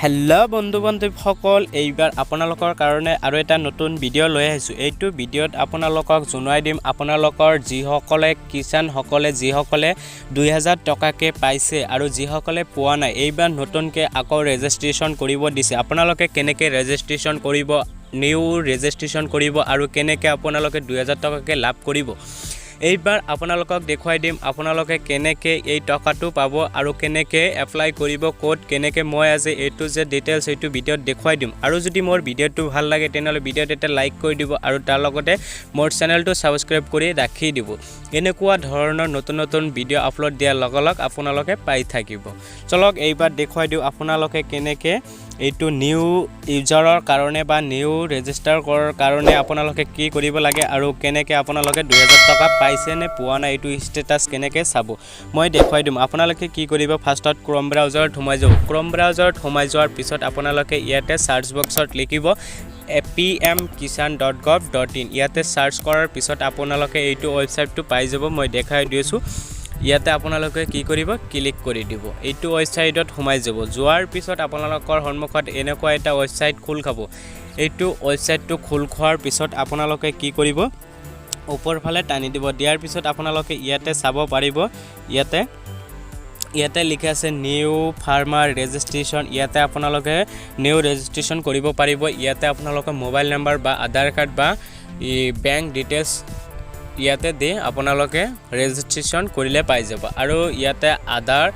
Hello' বন্ধু-বান্ধৱীসকল, এইবাৰ আপোনালোকৰ কাৰণে আৰু এটা নতুন ভিডিঅ' লৈ আহিছোঁ। এইটো ভিডিঅ'ত আপোনালোকক জনাই দিম আপোনালোকৰ যিসকলে কিষাণসকলে যিসকলে 2000 টকাকে পাইছে আৰু যিসকলে পোৱা নাই, এইবাৰ নতুনকৈ আকৌ ৰেজিষ্ট্ৰেশ্যন কৰিব দিছে। আপোনালোকে কেনেকৈ ৰেজিষ্ট্ৰেশ্যন কৰিব, নিউ ৰেজিষ্ট্ৰেশ্যন কৰিব আৰু কেনেকৈ আপোনালোকে 2000 টকাকে লাভ কৰিব, এইবাৰ আপোনালোকক দেখুৱাই দিম। আপোনালোকে কেনেকৈ এই টকাটো পাব আৰু কেনেকৈ এপ্লাই কৰিব, ক'ত কেনেকৈ, মই আজি এইটো যে ডিটেইলছ এইটো ভিডিঅ'ত দেখুৱাই দিম। আৰু যদি মোৰ ভিডিঅ'টো ভাল লাগে তেনেহ'লে ভিডিঅ'ত এটা লাইক কৰি দিব আৰু তাৰ লগতে মোৰ চেনেলটো ছাবস্ক্ৰাইব কৰি ৰাখি দিব। এনেকুৱা ধৰণৰ নতুন নতুন ভিডিঅ' আপলোড দিয়াৰ লগে লগে আপোনালোকে পাই থাকিব। চলক এইবাৰ দেখুৱাই দিওঁ আপোনালোকে কেনেকৈ এইটো নিউ ইউজাৰৰ কাৰণে বা নিউ ৰেজিষ্টাৰ কৰাৰ কাৰণে আপোনালোকে কি কৰিব লাগে আৰু কেনেকৈ আপোনালোকে 2000 টকা পাইছে নে পোৱা নাই, এইটো ষ্টেটাছ কেনেকৈ চাব মই দেখুৱাই দিম। আপোনালোকে কি কৰিব, ফাৰ্ষ্টত ক্ৰম ব্ৰাউজাৰত সোমাই যাব। ক্ৰম ব্ৰাউজাৰত সোমাই যোৱাৰ পিছত আপোনালোকে ইয়াতে চাৰ্চ বক্সত লিখিব pmkisan.gov.in। ইয়াতে চাৰ্চ কৰাৰ পিছত আপোনালোকে এইটো ৱেবছাইটটো পাই যাব। মই দেখাই দিছোঁ। ইয়াতে আপোনালোকে কি কৰিব, ক্লিক কৰি দিব। এইটো ৱেবছাইটত সোমাই যাব। যোৱাৰ পিছত আপোনালোকৰ সন্মুখত এনেকুৱা এটা ৱেবছাইট খোল খাব। এইটো ৱেবছাইটটো খোল খোৱাৰ পিছত আপোনালোকে কি কৰিব, ওপৰ ফালে টানি দিব। দিয়াৰ পিছত আপোনালোকে ইয়াতে চাব পাৰিব, ইয়াতে লিখা আছে নিউ ফাৰ্মাৰ ৰেজিষ্ট্ৰেশ্যন। ইয়াতে আপোনালোকে নিউ ৰেজিষ্ট্ৰেশ্যন কৰিব পাৰিব। ইয়াতে আপোনালোকে মোবাইল নম্বৰ বা আধাৰ কাৰ্ড বা বেংক ডিটেইলছ ইয়াতে দি আপোনালোকে ৰেজিষ্ট্ৰেশ্যন কৰিলে পাই যাব। আৰু ইয়াতে আধাৰ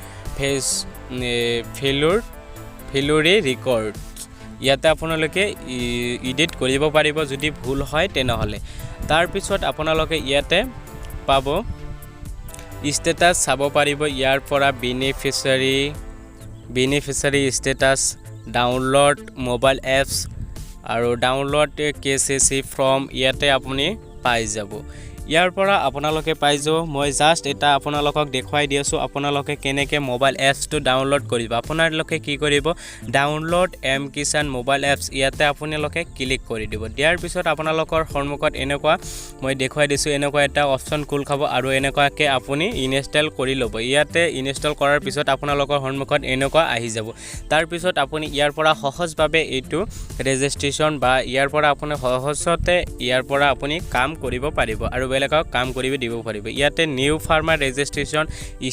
ফেলুৰি ৰেকৰ্ড ইয়াতে আপোনালোকে এডিট কৰিব পাৰিব যদি ভুল হয় তেনেহ'লে। তাৰপিছত আপোনালোকে ইয়াতে পাব ষ্টেটাছ চাব পাৰিব। ইয়াৰ পৰা beneficiary status, download mobile apps আৰু ডাউনলোড KCC ফৰ্ম ইয়াতে আপুনি পাই যাব। ইয়াৰ পৰা আপোনালোকে পাই যাব। মই জাষ্ট এটা আপোনালোকক দেখুৱাই দি আছোঁ আপোনালোকে কেনেকৈ মোবাইল এপছটো ডাউনলোড কৰিব। আপোনালোকে কি কৰিব, ডাউনলোড pm-kisan মোবাইল এপছ ইয়াতে আপোনালোকে ক্লিক কৰি দিব। দিয়াৰ পিছত আপোনালোকৰ সন্মুখত এনেকুৱা মই দেখুৱাই দিছোঁ, এনেকুৱা এটা অপশ্যন খোল খাব আৰু এনেকুৱাকৈ আপুনি ইনষ্টল কৰি ল'ব। ইয়াতে ইনষ্টল কৰাৰ পিছত আপোনালোকৰ সন্মুখত এনেকুৱা আহি যাব। তাৰপিছত আপুনি ইয়াৰ পৰা সহজভাৱে এইটো ৰেজিষ্ট্ৰেশ্যন বা ইয়াৰ পৰা আপুনি সহজতে ইয়াৰ পৰা আপুনি কাম কৰিব পাৰিব আৰু বেলেগক কাম কৰিব দিব পাৰিব। ইয়াতে new farmer registration,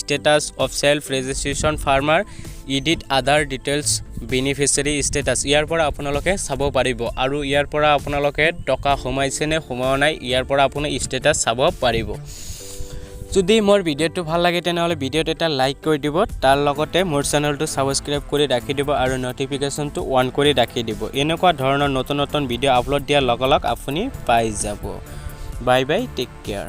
status of self registration, farmer edit Aadhaar details, beneficiary status ইয়াৰ পৰা আপোনালোকে চাব পাৰিব। আৰু ইয়াৰ পৰা আপোনালোকে টকা সোমাইছে নে সোমোৱা নাই ইয়াৰ পৰা আপুনি ষ্টেটাছ চাব পাৰিব। যদি মোৰ ভিডিঅ'টো ভাল লাগে তেনেহ'লে ভিডিঅ'ত এটা লাইক কৰি দিব, তাৰ লগতে মোৰ চেনেলটো ছাবস্ক্ৰাইব কৰি ৰাখি দিব আৰু ন'টিফিকেশ্যনটো অন কৰি ৰাখি দিব। এনেকুৱা ধৰণৰ নতুন নতুন ভিডিঅ' আপলোড দিয়াৰ লগে লগে আপুনি পাই যাব। Bye bye, take care.